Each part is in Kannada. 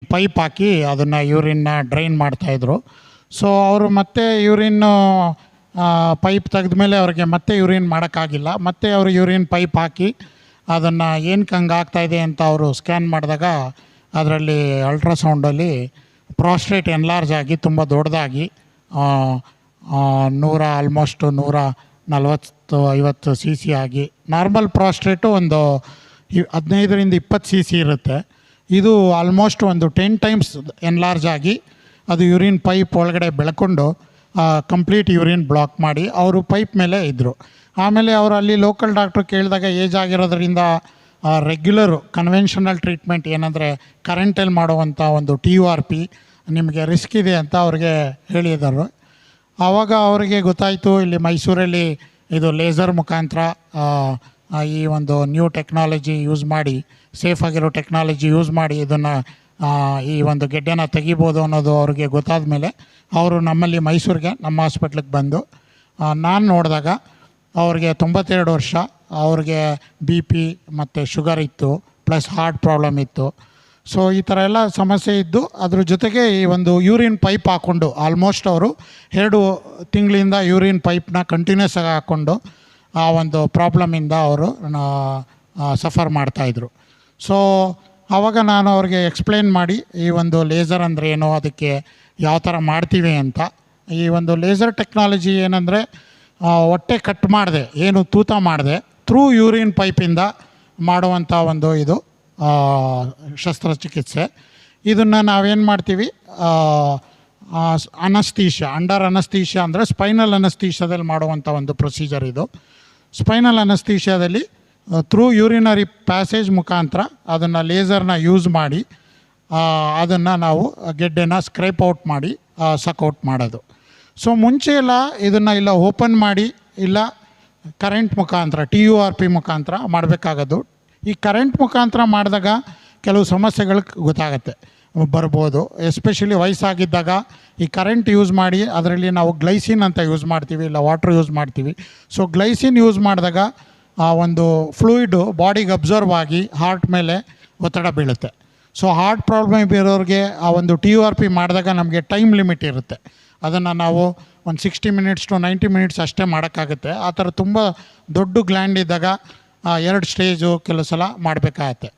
ಪೈಪ್ ಹಾಕಿ ಅದನ್ನು ಯೂರಿನ್ನ ಡ್ರೈನ್ ಮಾಡ್ತಾಯಿದ್ರು. ಸೊ ಅವರು ಮತ್ತೆ ಯೂರಿನ್ನು ಪೈಪ್ ತೆಗೆದ್ಮೇಲೆ ಅವ್ರಿಗೆ ಮತ್ತೆ ಯೂರಿನ್ ಮಾಡೋಕ್ಕಾಗಿಲ್ಲ. ಮತ್ತೆ ಅವರು ಯೂರಿನ್ ಪೈಪ್ ಹಾಕಿ ಅದನ್ನು ಏನಕ್ಕೆ ಹಂಗೆ ಆಗ್ತಾಯಿದೆ ಅಂತ ಅವರು ಸ್ಕ್ಯಾನ್ ಮಾಡಿದಾಗ ಅದರಲ್ಲಿ ಅಲ್ಟ್ರಾಸೌಂಡಲ್ಲಿ ಪ್ರಾಸ್ಟೇಟ್ ಎನ್ಲಾರ್ಜ್ ಆಗಿ ತುಂಬ ದೊಡ್ಡದಾಗಿ ಆಲ್ಮೋಸ್ಟ್ 140-50 ಸಿ ಸಿ ಆಗಿ, ನಾರ್ಮಲ್ ಪ್ರಾಸ್ಟೇಟು ಒಂದು 15-20 ಸಿ ಸಿ ಇರುತ್ತೆ. ಇದು ಆಲ್ಮೋಸ್ಟ್ ಒಂದು 10 ಟೈಮ್ಸ್ ಎನ್ಲಾರ್ಜ್ ಆಗಿ ಅದು ಯೂರಿನ್ ಪೈಪ್ ಒಳಗಡೆ ಬೆಳ್ಕೊಂಡು ಕಂಪ್ಲೀಟ್ ಯೂರಿನ್ ಬ್ಲಾಕ್ ಮಾಡಿ ಅವರು ಪೈಪ್ ಮೇಲೆ ಇದ್ದರು. ಆಮೇಲೆ ಅವರು ಅಲ್ಲಿ ಲೋಕಲ್ ಡಾಕ್ಟ್ರು ಕೇಳಿದಾಗ ಏಜ್ ಆಗಿರೋದ್ರಿಂದ ರೆಗ್ಯುಲರು ಕನ್ವೆನ್ಷನಲ್ ಟ್ರೀಟ್ಮೆಂಟ್ ಏನಂದರೆ ಕರೆಂಟಲ್ಲಿ ಮಾಡುವಂಥ ಒಂದು TURP ನಿಮಗೆ ರಿಸ್ಕ್ ಇದೆ ಅಂತ ಅವ್ರಿಗೆ ಹೇಳಿದರು. ಆವಾಗ ಅವರಿಗೆ ಗೊತ್ತಾಯಿತು ಇಲ್ಲಿ ಮೈಸೂರಲ್ಲಿ ಇದು ಲೇಸರ್ ಮುಖಾಂತರ ಈ ಒಂದು ನ್ಯೂ ಟೆಕ್ನಾಲಜಿ ಯೂಸ್ ಮಾಡಿ, ಸೇಫಾಗಿರೋ ಟೆಕ್ನಾಲಜಿ ಯೂಸ್ ಮಾಡಿ ಇದನ್ನು ಈ ಒಂದು ಗೆಡ್ಡೆನ ತೆಗಿಬೋದು ಅನ್ನೋದು ಅವ್ರಿಗೆ ಗೊತ್ತಾದ ಮೇಲೆ ಅವರು ನಮ್ಮಲ್ಲಿ ಮೈಸೂರಿಗೆ ನಮ್ಮ ಹಾಸ್ಪಿಟ್ಲಿಗೆ ಬಂದು ನಾನು ನೋಡಿದಾಗ ಅವ್ರಿಗೆ 92 ವರ್ಷ, ಅವ್ರಿಗೆ BP ಮತ್ತು ಶುಗರ್ ಇತ್ತು, ಪ್ಲಸ್ ಹಾರ್ಟ್ ಪ್ರಾಬ್ಲಮ್ ಇತ್ತು. ಸೊ ಈ ಥರ ಎಲ್ಲ ಸಮಸ್ಯೆ ಇದ್ದು ಅದ್ರ ಜೊತೆಗೆ ಈ ಒಂದು ಯೂರಿನ್ ಪೈಪ್ ಹಾಕ್ಕೊಂಡು ಆಲ್ಮೋಸ್ಟ್ ಅವರು 2 ತಿಂಗಳಿಂದ ಯೂರಿನ್ ಪೈಪ್ನ ಕಂಟಿನ್ಯೂಸ್ ಆಗಿ ಹಾಕ್ಕೊಂಡು ಆ ಒಂದು ಪ್ರಾಬ್ಲಮಿಂದ ಅವರು ಸಫರ್ ಮಾಡ್ತಾಯಿದ್ರು. ಸೊ ಆವಾಗ ನಾನು ಅವ್ರಿಗೆ ಎಕ್ಸ್ಪ್ಲೇನ್ ಮಾಡಿ ಈ ಒಂದು ಲೇಸರ್ ಅಂದರೆ ಏನು, ಅದಕ್ಕೆ ಯಾವ ಥರ ಮಾಡ್ತೀವಿ ಅಂತ. ಈ ಒಂದು ಲೇಸರ್ ಟೆಕ್ನಾಲಜಿ ಏನಂದರೆ ಹೊಟ್ಟೆ ಕಟ್ ಮಾಡಿದೆ, ಏನು ತೂತ ಮಾಡಿದೆ, ಥ್ರೂ ಯೂರಿನ್ ಪೈಪಿಂದ ಮಾಡುವಂಥ ಒಂದು ಇದು ಶಸ್ತ್ರಚಿಕಿತ್ಸೆ. ಇದನ್ನು ನಾವೇನು ಮಾಡ್ತೀವಿ, ಅನಸ್ತೀಷ, ಅಂಡರ್ ಅನಸ್ತೀಷ ಅಂದರೆ ಸ್ಪೈನಲ್ ಅನಸ್ತೀಷದಲ್ಲಿ ಮಾಡುವಂಥ ಒಂದು ಪ್ರೊಸೀಜರ್ ಇದು. ಸ್ಪೈನಲ್ ಅನಸ್ತೀಷದಲ್ಲಿ ಥ್ರೂ ಯೂರಿನರಿ ಪ್ಯಾಸೇಜ್ ಮುಖಾಂತರ ಅದನ್ನು ಲೇಸರ್ನ ಯೂಸ್ ಮಾಡಿ ಅದನ್ನು ನಾವು ಗೆಡ್ಡೆನ ಸ್ಕ್ರೇಪ್ ಔಟ್ ಮಾಡಿ ಸಕ್ಔಟ್ ಮಾಡೋದು. ಸೊ ಮುಂಚೆ ಎಲ್ಲ ಇದನ್ನು ಇಲ್ಲ ಓಪನ್ ಮಾಡಿ ಇಲ್ಲ ಕರೆಂಟ್ ಮುಖಾಂತರ TURP ಮುಖಾಂತರ ಮಾಡಬೇಕಾಗೋದು. ಈ ಕರೆಂಟ್ ಮುಖಾಂತರ ಮಾಡಿದಾಗ ಕೆಲವು ಸಮಸ್ಯೆಗಳು ಗೊತ್ತಾಗತ್ತೆ ಬರ್ಬೋದು. ಎಸ್ಪೆಷಲಿ ವಯಸ್ಸಾಗಿದ್ದಾಗ ಈ ಕರೆಂಟ್ ಯೂಸ್ ಮಾಡಿ ಅದರಲ್ಲಿ ನಾವು ಗ್ಲೈಸಿನ್ ಅಂತ ಯೂಸ್ ಮಾಡ್ತೀವಿ, ಇಲ್ಲ ವಾಟ್ರ್ ಯೂಸ್ ಮಾಡ್ತೀವಿ. ಸೊ ಗ್ಲೈಸಿನ್ ಯೂಸ್ ಮಾಡಿದಾಗ ಆ ಒಂದು ಫ್ಲೂಯಿಡು ಬಾಡಿಗೆ ಅಬ್ಸರ್ವ್ ಆಗಿ ಹಾರ್ಟ್ ಮೇಲೆ ಒತ್ತಡ ಬೀಳುತ್ತೆ. ಸೊ ಹಾರ್ಟ್ ಪ್ರಾಬ್ಲಮ್ ಇರೋರಿಗೆ ಆ ಒಂದು TURP ಮಾಡಿದಾಗ ನಮಗೆ ಟೈಮ್ ಲಿಮಿಟ್ ಇರುತ್ತೆ. ಅದನ್ನು ನಾವು ಒಂದು 60 ಮಿನಿಟ್ಸ್ ಟು 90 ಮಿನಿಟ್ಸ್ ಅಷ್ಟೇ ಮಾಡೋಕ್ಕಾಗುತ್ತೆ. ಆ ಥರ ತುಂಬ ದೊಡ್ಡ ಗ್ಲ್ಯಾಂಡ್ ಇದ್ದಾಗ 2 ಸ್ಟೇಜು ಕೆಲವು ಸಲ ಮಾಡಬೇಕಾಗತ್ತೆ.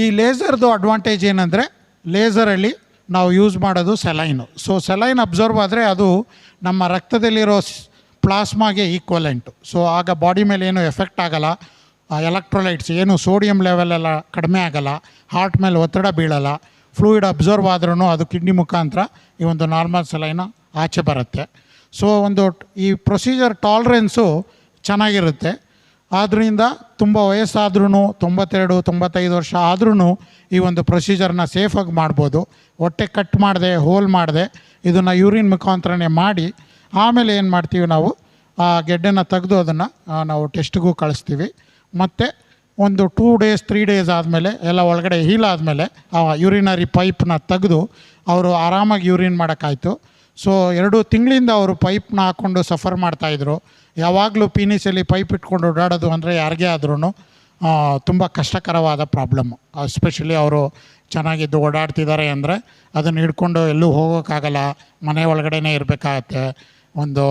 ಈ ಲೇಸರ್ದು ಅಡ್ವಾಂಟೇಜ್ ಏನಂದರೆ ಲೇಸರಲ್ಲಿ ನಾವು ಯೂಸ್ ಮಾಡೋದು ಸೆಲೈನು. ಸೊ ಸೆಲೈನ್ ಅಬ್ಸರ್ವ್ ಆದರೆ ಅದು ನಮ್ಮ ರಕ್ತದಲ್ಲಿರೋ ಪ್ಲಾಸ್ಮಾಗೆ ಈಕ್ವಲೆಂಟು. ಸೊ ಆಗ ಬಾಡಿ ಮೇಲೆ ಏನು ಎಫೆಕ್ಟ್ ಆಗೋಲ್ಲ, ಎಲೆಕ್ಟ್ರೋಲೈಟ್ಸ್ ಏನು ಸೋಡಿಯಂ ಲೆವೆಲೆಲ್ಲ ಕಡಿಮೆ ಆಗೋಲ್ಲ, ಹಾರ್ಟ್ ಮೇಲೆ ಒತ್ತಡ ಬೀಳಲ್ಲ. ಫ್ಲೂಯಿಡ್ ಅಬ್ಸರ್ವ್ ಆದ್ರೂ ಅದು ಕಿಡ್ನಿ ಮುಖಾಂತರ ಈ ಒಂದು ನಾರ್ಮಲ್ ಸಲೈನ ಆಚೆ ಬರುತ್ತೆ. ಸೊ ಒಂದು ಈ ಪ್ರೊಸೀಜರ್ ಟಾಲರೆನ್ಸು ಚೆನ್ನಾಗಿರುತ್ತೆ. ಆದ್ದರಿಂದ ತುಂಬ ವಯಸ್ಸಾದ್ರೂ 92-95 ವರ್ಷ ಆದ್ರೂ ಈ ಒಂದು ಪ್ರೊಸೀಜರ್ನ ಸೇಫಾಗಿ ಮಾಡ್ಬೋದು. ಹೊಟ್ಟೆ ಕಟ್ ಮಾಡಿದೆ, ಹೋಲ್ ಮಾಡಿದೆ, ಇದನ್ನು ಯೂರಿನ್ ಮುಖಾಂತರನೇ ಮಾಡಿ ಆಮೇಲೆ ಏನು ಮಾಡ್ತೀವಿ, ನಾವು ಆ ಗೆಡ್ಡೆನ ತೆಗೆದು ಅದನ್ನು ನಾವು ಟೆಸ್ಟ್ಗೂ ಕಳಿಸ್ತೀವಿ. ಮತ್ತು ಒಂದು 2 ಡೇಸ್ 3 ಡೇಸ್ ಆದಮೇಲೆ ಎಲ್ಲ ಒಳಗಡೆ ಹೀಲ್ ಆದಮೇಲೆ ಆ ಯೂರಿನರಿ ಪೈಪ್ನ ತೆಗೆದು ಅವರು ಆರಾಮಾಗಿ ಯೂರಿನ್ ಮಾಡೋಕ್ಕಾಯ್ತು. ಸೊ 2 ತಿಂಗಳಿಂದ ಅವರು ಪೈಪ್ನ ಹಾಕ್ಕೊಂಡು ಸಫರ್ ಮಾಡ್ತಾಯಿದ್ರು. ಯಾವಾಗಲೂ ಪೀನಿಸಲ್ಲಿ ಪೈಪ್ ಇಟ್ಕೊಂಡು ಓಡಾಡೋದು ಅಂದರೆ ಯಾರಿಗೇ ಆದ್ರೂ ತುಂಬ ಕಷ್ಟಕರವಾದ ಪ್ರಾಬ್ಲಮ್ಮು. ಎಸ್ಪೆಷಲಿ ಅವರು ಚೆನ್ನಾಗಿದ್ದು ಓಡಾಡ್ತಿದ್ದಾರೆ ಅಂದರೆ ಅದನ್ನು ಹಿಡ್ಕೊಂಡು ಎಲ್ಲೂ ಹೋಗೋಕ್ಕಾಗಲ್ಲ, ಮನೆ ಒಳಗಡೆ ಇರಬೇಕಾಗತ್ತೆ. ಒಂದು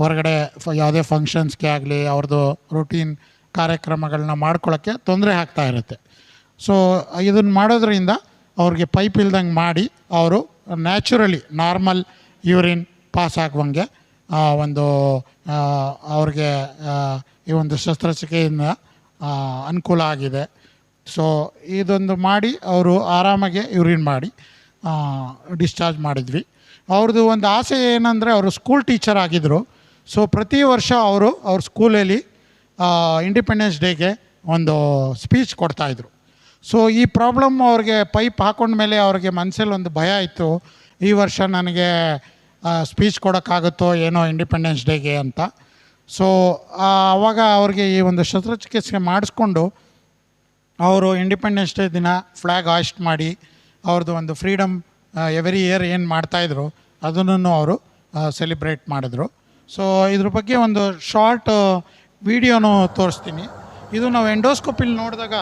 ಹೊರಗಡೆ ಯಾವುದೇ ಫಂಕ್ಷನ್ಸ್ಗೆ ಆಗಲಿ ಅವ್ರದ್ದು ರೂಟೀನ್ ಕಾರ್ಯಕ್ರಮಗಳನ್ನ ಮಾಡ್ಕೊಳ್ಳೋಕ್ಕೆ ತೊಂದರೆ ಆಗ್ತಾ ಇರುತ್ತೆ. ಸೊ ಇದನ್ನು ಮಾಡೋದ್ರಿಂದ ಅವ್ರಿಗೆ ಪೈಪ್ ಇಲ್ದಂಗೆ ಮಾಡಿ ಅವರು ನ್ಯಾಚುರಲಿ ನಾರ್ಮಲ್ ಯೂರಿನ್ ಪಾಸ್ ಆಗುವಂಗೆ ಒಂದು ಅವ್ರಿಗೆ ಈ ಒಂದು ಶಸ್ತ್ರಚಿಕಿತ್ಸೆಯಿಂದ ಅನುಕೂಲ ಆಗಿದೆ. ಸೊ ಇದೊಂದು ಮಾಡಿ ಅವರು ಆರಾಮಾಗೆ ಯೂರಿನ್ ಮಾಡಿ ಡಿಸ್ಚಾರ್ಜ್ ಮಾಡಿದ್ವಿ. ಅವ್ರದ್ದು ಒಂದು ಆಸೆ ಏನಂದರೆ ಅವರು ಸ್ಕೂಲ್ ಟೀಚರ್ ಆಗಿದ್ದರು. ಸೊ ಪ್ರತಿ ವರ್ಷ ಅವ್ರ ಸ್ಕೂಲಲ್ಲಿ ಇಂಡಿಪೆಂಡೆನ್ಸ್ ಡೇಗೆ ಒಂದು ಸ್ಪೀಚ್ ಕೊಡ್ತಾಯಿದ್ರು. ಸೊ ಈ ಪ್ರಾಬ್ಲಮ್ ಅವ್ರಿಗೆ ಪೈಪ್ ಹಾಕೊಂಡ್ಮೇಲೆ ಅವ್ರಿಗೆ ಮನಸ್ಸಲ್ಲಿ ಒಂದು ಭಯ ಇತ್ತು, ಈ ವರ್ಷ ನನಗೆ ಸ್ಪೀಚ್ ಕೊಡೋಕ್ಕಾಗುತ್ತೋ ಏನೋ ಇಂಡಿಪೆಂಡೆನ್ಸ್ ಡೇಗೆ ಅಂತ. ಸೊ ಆವಾಗ ಅವ್ರಿಗೆ ಈ ಒಂದು ಶಸ್ತ್ರಚಿಕಿತ್ಸೆ ಮಾಡಿಸ್ಕೊಂಡು ಅವರು ಇಂಡಿಪೆಂಡೆನ್ಸ್ ಡೇ ದಿನ ಫ್ಲ್ಯಾಗ್ ಹಾಯ್ಸ್ಟ್ ಮಾಡಿ ಅವ್ರದ್ದು ಒಂದು ಫ್ರೀಡಮ್ ಎವ್ರಿ ಇಯರ್ ಏನು ಮಾಡ್ತಾಯಿದ್ರು ಅದನ್ನು ಅವರು ಸೆಲಿಬ್ರೇಟ್ ಮಾಡಿದ್ರು. ಸೊ ಇದ್ರ ಬಗ್ಗೆ ಒಂದು ಶಾರ್ಟ್ ವಿಡಿಯೋನು ತೋರಿಸ್ತೀನಿ. ಇದು ನಾವು ಎಂಡೋಸ್ಕೋಪಿಲಿ ನೋಡಿದಾಗ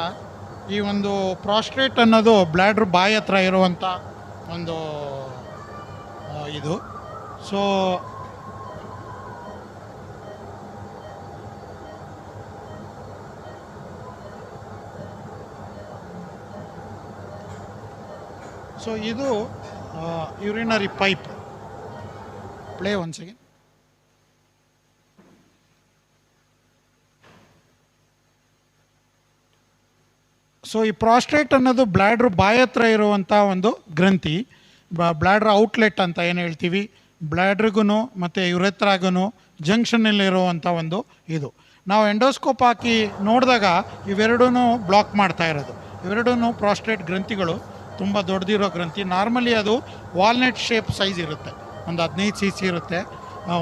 ಈ ಒಂದು ಪ್ರಾಸ್ಟ್ರೇಟ್ ಅನ್ನೋದು ಬ್ಲ್ಯಾಡ್ರ್ ಬಾಯಿ ಹತ್ರ ಇರುವಂಥ ಒಂದು ಇದು. ಸೊ ಇದು urinary pipe. Play once again. So ಈ ಪ್ರಾಸ್ಟ್ರೇಟ್ ಅನ್ನೋದು ಬ್ಲ್ಯಾಡ್ರ್ ಬಾಯಿ ಹತ್ರ ಇರುವಂಥ ಒಂದು ಗ್ರಂಥಿ, ಬ್ಲ್ಯಾಡ್ರ್ ಔಟ್ಲೆಟ್ ಅಂತ ಏನು ಹೇಳ್ತೀವಿ. ಬ್ಲ್ಯಾಡ್ರಿಗೂ ಮತ್ತು ಯುರೆತ್ರಾಗೂ ಜಂಕ್ಷನಲ್ಲಿರುವಂಥ ಒಂದು ಇದು. ನಾವು ಎಂಡೋಸ್ಕೋಪ್ ಹಾಕಿ ನೋಡಿದಾಗ ಇವೆರಡೂ ಬ್ಲಾಕ್ ಮಾಡ್ತಾ ಇರೋದು. ಇವೆರಡೂ ಪ್ರಾಸ್ಟ್ರೇಟ್ ಗ್ರಂಥಿಗಳು, ತುಂಬ ದೊಡ್ಡದಿರೋ ಗ್ರಂಥಿ. ನಾರ್ಮಲಿ ಅದು ವಾಲ್ನಟ್ ಶೇಪ್ ಸೈಜ್ ಇರುತ್ತೆ, ಒಂದು 15 cc ಇರುತ್ತೆ.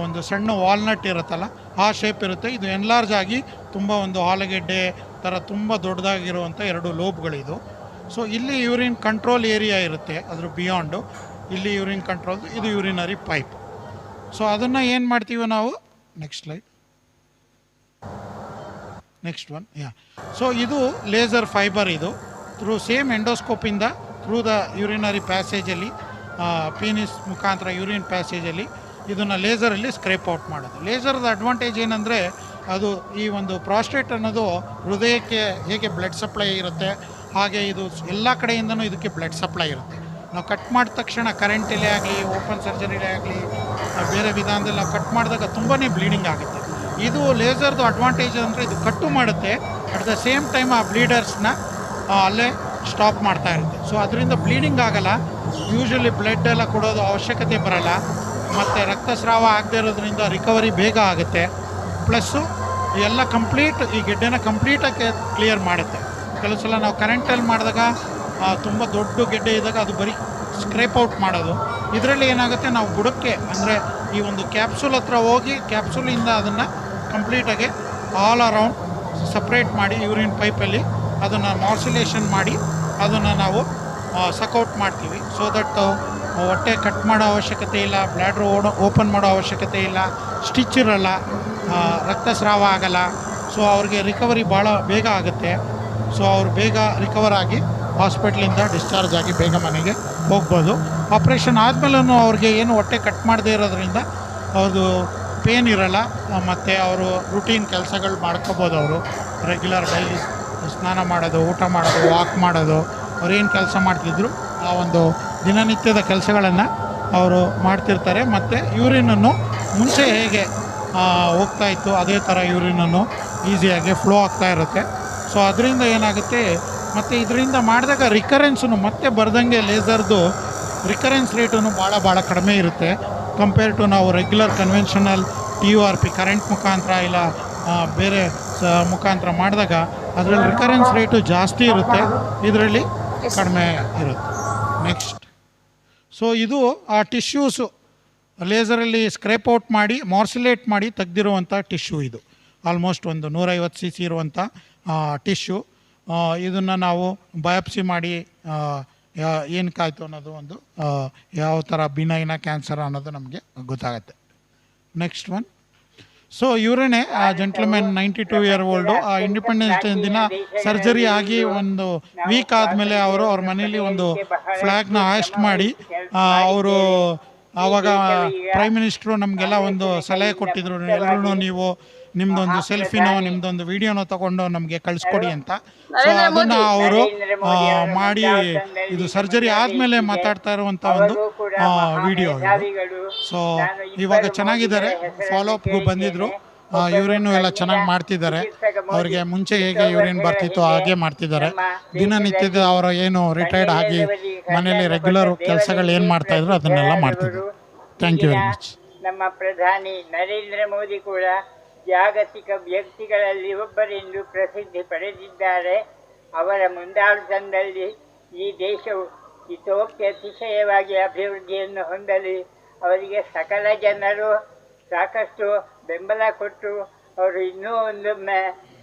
ಒಂದು ಸಣ್ಣ ವಾಲ್ನಟ್ ಇರುತ್ತಲ್ಲ ಆ ಶೇಪ್ ಇರುತ್ತೆ. ಇದು ಎನ್ಲಾರ್ಜ್ ಆಗಿ ತುಂಬ ಒಂದು ಆಲೂಗೆಡ್ಡೆ ಥರ ತುಂಬ ದೊಡ್ಡದಾಗಿರುವಂಥ 2 ಲೋಬ್ಗಳಿದು. ಸೊ ಇಲ್ಲಿ ಯೂರಿನ್ ಕಂಟ್ರೋಲ್ ಏರಿಯಾ ಇರುತ್ತೆ, ಅದ್ರ ಬಿಯಾಂಡು ಇಲ್ಲಿ ಯೂರಿನ್ ಕಂಟ್ರೋಲ್, ಇದು ಯೂರಿನರಿ ಪೈಪ್. ಸೊ ಅದನ್ನು ಏನು ಮಾಡ್ತೀವಿ ನಾವು, next slide, next one. So ಇದು ಲೇಸರ್ ಫೈಬರ್. ಇದು ಥ್ರೂ ಸೇಮ್ ಎಂಡೋಸ್ಕೋಪಿಂದ ಥ್ರೂ ದ ಯೂರಿನರಿ ಪ್ಯಾಸೇಜಲ್ಲಿ, ಪೀನಿಸ್ ಮುಖಾಂತರ ಯೂರಿನ್ ಪ್ಯಾಸೇಜಲ್ಲಿ ಇದನ್ನು ಲೇಸರಲ್ಲಿ ಸ್ಕ್ರೇಪ್ ಔಟ್ ಮಾಡೋದು. ಲೇಸರ್ದ ಅಡ್ವಾಂಟೇಜ್ ಏನಂದರೆ ಅದು ಈ ಒಂದು ಪ್ರಾಸ್ಟೇಟ್ ಅನ್ನೋದು ಹೃದಯಕ್ಕೆ ಹೇಗೆ ಬ್ಲಡ್ ಸಪ್ಲೈ ಇರುತ್ತೆ ಹಾಗೆ ಇದು ಎಲ್ಲ ಕಡೆಯಿಂದನೂ ಇದಕ್ಕೆ ಬ್ಲಡ್ ಸಪ್ಲೈ ಇರುತ್ತೆ. ನಾವು ಕಟ್ ಮಾಡಿದ ತಕ್ಷಣ ಕರೆಂಟಲ್ಲೇ ಆಗಲಿ, ಓಪನ್ ಸರ್ಜರಿಲೇ ಆಗಲಿ, ಬೇರೆ ವಿಧಾನದಲ್ಲಿ ನಾವು ಕಟ್ ಮಾಡಿದಾಗ ತುಂಬಾ ಬ್ಲೀಡಿಂಗ್ ಆಗುತ್ತೆ. ಇದು ಲೇಸರ್ದು ಅಡ್ವಾಂಟೇಜ್ ಅಂದರೆ ಇದು ಕಟ್ಟು ಮಾಡುತ್ತೆ, ಅಟ್ ದ ಸೇಮ್ ಟೈಮ್ ಆ ಬ್ಲೀಡರ್ಸ್ನ ಅಲ್ಲೇ ಸ್ಟಾಪ್ ಮಾಡ್ತಾ ಇರುತ್ತೆ. ಸೊ ಅದರಿಂದ ಬ್ಲೀಡಿಂಗ್ ಆಗಲ್ಲ, ಯೂಶ್ವಲಿ ಬ್ಲಡ್ ಎಲ್ಲ ಕೊಡೋದು ಅವಶ್ಯಕತೆ ಬರಲ್ಲ, ಮತ್ತು ರಕ್ತಸ್ರಾವ ಆಗದೆ ಇರೋದ್ರಿಂದ ರಿಕವರಿ ಬೇಗ ಆಗುತ್ತೆ. ಪ್ಲಸ್ಸು ಎಲ್ಲ ಕಂಪ್ಲೀಟ್ ಈ ಗೆಡ್ಡೆನ ಕಂಪ್ಲೀಟಾಗಿ ಕ್ಲಿಯರ್ ಮಾಡುತ್ತೆ. ಕೆಲವು ಸಲ ನಾವು ಕರೆಂಟಲ್ಲಿ ಮಾಡಿದಾಗ ತುಂಬ ದೊಡ್ಡ ಗೆಡ್ಡೆ ಇದ್ದಾಗ ಅದು ಬರೀ ಸ್ಕ್ರೇಪ್ ಔಟ್ ಮಾಡೋದು. ಇದರಲ್ಲಿ ಏನಾಗುತ್ತೆ, ನಾವು ಬುಡಕ್ಕೆ ಅಂದರೆ ಈ ಒಂದು ಕ್ಯಾಪ್ಸೂಲ್ ಹತ್ರ ಹೋಗಿ ಕ್ಯಾಪ್ಸೂಲಿಂದ ಅದನ್ನು ಕಂಪ್ಲೀಟಾಗಿ ಆಲ್ ಅರೌಂಡ್ ಸಪ್ರೇಟ್ ಮಾಡಿ ಯೂರಿನ್ ಪೈಪಲ್ಲಿ ಅದನ್ನು ಮಾರ್ಸುಲೇಷನ್ ಮಾಡಿ ಅದನ್ನು ನಾವು ಸಕ್ಔಟ್ ಮಾಡ್ತೀವಿ. ಸೊ ದಟ್ ಹೊಟ್ಟೆ ಕಟ್ ಮಾಡೋ ಅವಶ್ಯಕತೆ ಇಲ್ಲ, ಬ್ಲ್ಯಾಡ್ರು ಓಪನ್ ಮಾಡೋ ಅವಶ್ಯಕತೆ ಇಲ್ಲ, ಸ್ಟಿಚ್ ಇರಲ್ಲ, ರಕ್ತಸ್ರಾವ ಆಗಲ್ಲ. ಸೊ ಅವ್ರಿಗೆ ರಿಕವರಿ ಭಾಳ ಬೇಗ ಆಗುತ್ತೆ. ಸೊ ಅವ್ರು ಬೇಗ ರಿಕವರ್ ಆಗಿ ಹಾಸ್ಪಿಟ್ಲಿಂದ ಡಿಸ್ಚಾರ್ಜ್ ಆಗಿ ಬೇಗ ಮನೆಗೆ ಹೋಗ್ಬೋದು. ಆಪ್ರೇಷನ್ ಆದಮೇಲೂ ಅವ್ರಿಗೆ ಏನು ಹೊಟ್ಟೆ ಕಟ್ ಮಾಡದೇ ಇರೋದ್ರಿಂದ ಅವ್ರದ್ದು ಪೇನ್ ಇರಲ್ಲ, ಮತ್ತು ಅವರು ರೂಟೀನ್ ಕೆಲಸಗಳು ಮಾಡ್ಕೋಬೋದು. ಅವರು ರೆಗ್ಯುಲರ್ ಡೈಲಿ ಸ್ನಾನ ಮಾಡೋದು, ಊಟ ಮಾಡೋದು, ವಾಕ್ ಮಾಡೋದು, ಅವ್ರೇನು ಕೆಲಸ ಮಾಡ್ತಿದ್ರು ಆ ಒಂದು ದಿನನಿತ್ಯದ ಕೆಲಸಗಳನ್ನು ಅವರು ಮಾಡ್ತಿರ್ತಾರೆ. ಮತ್ತು ಯೂರಿನನ್ನು ಮುಂಚೆ ಹೇಗೆ ಹೋಗ್ತಾಯಿತ್ತು ಅದೇ ಥರ ಯೂರಿನನ್ನು ಈಸಿಯಾಗಿ ಫ್ಲೋ ಆಗ್ತಾ ಇರುತ್ತೆ. ಸೊ ಅದರಿಂದ ಏನಾಗುತ್ತೆ, ಮತ್ತು ಇದರಿಂದ ಮಾಡಿದಾಗ ರಿಕರೆನ್ಸು ಮತ್ತೆ ಬರ್ದಂಗೆ ಲೇಸರ್ದು ರಿಕರೆನ್ಸ್ ರೇಟೂ ಭಾಳ ಕಡಿಮೆ ಇರುತ್ತೆ ಕಂಪೇರ್ ಟು ನಾವು ರೆಗ್ಯುಲರ್ ಕನ್ವೆನ್ಷನಲ್ TURP ಕರೆಂಟ್ ಮುಖಾಂತರ ಇಲ್ಲ ಬೇರೆ ಮುಖಾಂತರ ಮಾಡಿದಾಗ ಅದರಲ್ಲಿ ರಿಕರೆನ್ಸ್ ರೇಟು ಜಾಸ್ತಿ ಇರುತ್ತೆ, ಇದರಲ್ಲಿ ಕಡಿಮೆ ಇರುತ್ತೆ. ನೆಕ್ಸ್ಟ್, ಸೊ ಇದು ಆ ಟಿಶ್ಯೂಸು ಲೇಸರಲ್ಲಿ ಸ್ಕ್ರೇಪ್ ಔಟ್ ಮಾಡಿ ಮಾರ್ಸುಲೇಟ್ ಮಾಡಿ ತೆಗೆದಿರುವಂಥ ಟಿಶ್ಯೂ. ಇದು ಆಲ್ಮೋಸ್ಟ್ ಒಂದು 150 cc ಇರುವಂಥ ಟಿಶ್ಯೂ. ಇದನ್ನು ನಾವು ಬಯಾಪ್ಸಿ ಮಾಡಿ ಏನಕ್ಕಾಯ್ತು ಅನ್ನೋದು ಒಂದು ಯಾವ ಥರ ಬಿನೈನ ಕ್ಯಾನ್ಸರ್ ಅನ್ನೋದು ನಮಗೆ ಗೊತ್ತಾಗುತ್ತೆ. Next one. ಸೊ ಇವರೇ ಆ ಜೆಂಟ್ಲ್ಮೆನ್ 92 ಇಯರ್ ಓಲ್ಡು. ಆ ಇಂಡಿಪೆಂಡೆನ್ಸ್ ಡೇ ದಿನ ಸರ್ಜರಿ ಆಗಿ ಒಂದು ವೀಕ್ ಆದಮೇಲೆ ಅವರು ಅವ್ರ ಮನೇಲಿ ಒಂದು ಫ್ಲ್ಯಾಗ್ನ ಹಾಸ್ಟ್ ಮಾಡಿ ಅವರು ಆವಾಗ ಪ್ರೈಮ್ ಮಿನಿಸ್ಟ್ರು ನಮಗೆಲ್ಲ ಒಂದು ಸಲಹೆ ಕೊಟ್ಟಿದ್ರು, ಎಲ್ಲರೂ ನೀವು ನಿಮ್ಮದೊಂದು ಸೆಲ್ಫಿನೋ ನಿಮ್ಮದೊಂದು ವಿಡಿಯೋನೋ ತೊಗೊಂಡು ನಮಗೆ ಕಳಿಸ್ಕೊಡಿ ಅಂತ. ಸೊ ಅದನ್ನು ಅವರು ಮಾಡಿ ಇದು ಸರ್ಜರಿ ಆದಮೇಲೆ ಮಾತಾಡ್ತಾ ಇರುವಂಥ ಒಂದು ವಿಡಿಯೋ ಇದು. ಸೊ ಇವಾಗ ಚೆನ್ನಾಗಿದ್ದಾರೆ, ಫಾಲೋಅಪ್ಗೂ ಬಂದಿದ್ದರು, ಯೂರಿನ್ ಎಲ್ಲ ಚೆನ್ನಾಗಿ ಮಾಡ್ತಿದ್ದಾರೆ. ಅವರಿಗೆ ಮುಂಚೆ ಹೇಗೆ ಯೂರಿನ್ ಬರ್ತಿತ್ತು ಹಾಗೆ ಮಾಡ್ತಿದ್ದಾರೆ. ದಿನನಿತ್ಯದ ಅವರ ಏನು ರಿಟೈರ್ಡ್ ಆಗಿ ಮನೇಲಿ ರೆಗ್ಯುಲರ್ ಕೆಲಸಗಳು ಏನು ಮಾಡ್ತಾಯಿದ್ರು ಅದನ್ನೆಲ್ಲ ಮಾಡ್ತಿದ್ರು. Thank you very much. ನಮ್ಮ ಪ್ರಧಾನಿ ನರೇಂದ್ರ ಮೋದಿ ಕೂಡ ಜಾಗತಿಕ ವ್ಯಕ್ತಿಗಳಲ್ಲಿ ಒಬ್ಬರೆಂದು ಪ್ರಸಿದ್ಧಿ ಪಡೆದಿದ್ದಾರೆ. ಅವರ ಮುಂದಾಳತನದಲ್ಲಿ ಈ ದೇಶವು ಇತೋಪ್ಯ ಅತಿಶಯವಾಗಿ ಅಭಿವೃದ್ಧಿಯನ್ನು ಹೊಂದಲಿ. ಅವರಿಗೆ ಸಕಲ ಜನರು ಸಾಕಷ್ಟು ಬೆಂಬಲ ಕೊಟ್ಟು ಅವರು ಇನ್ನೂ ಒಂದೊಮ್ಮೆ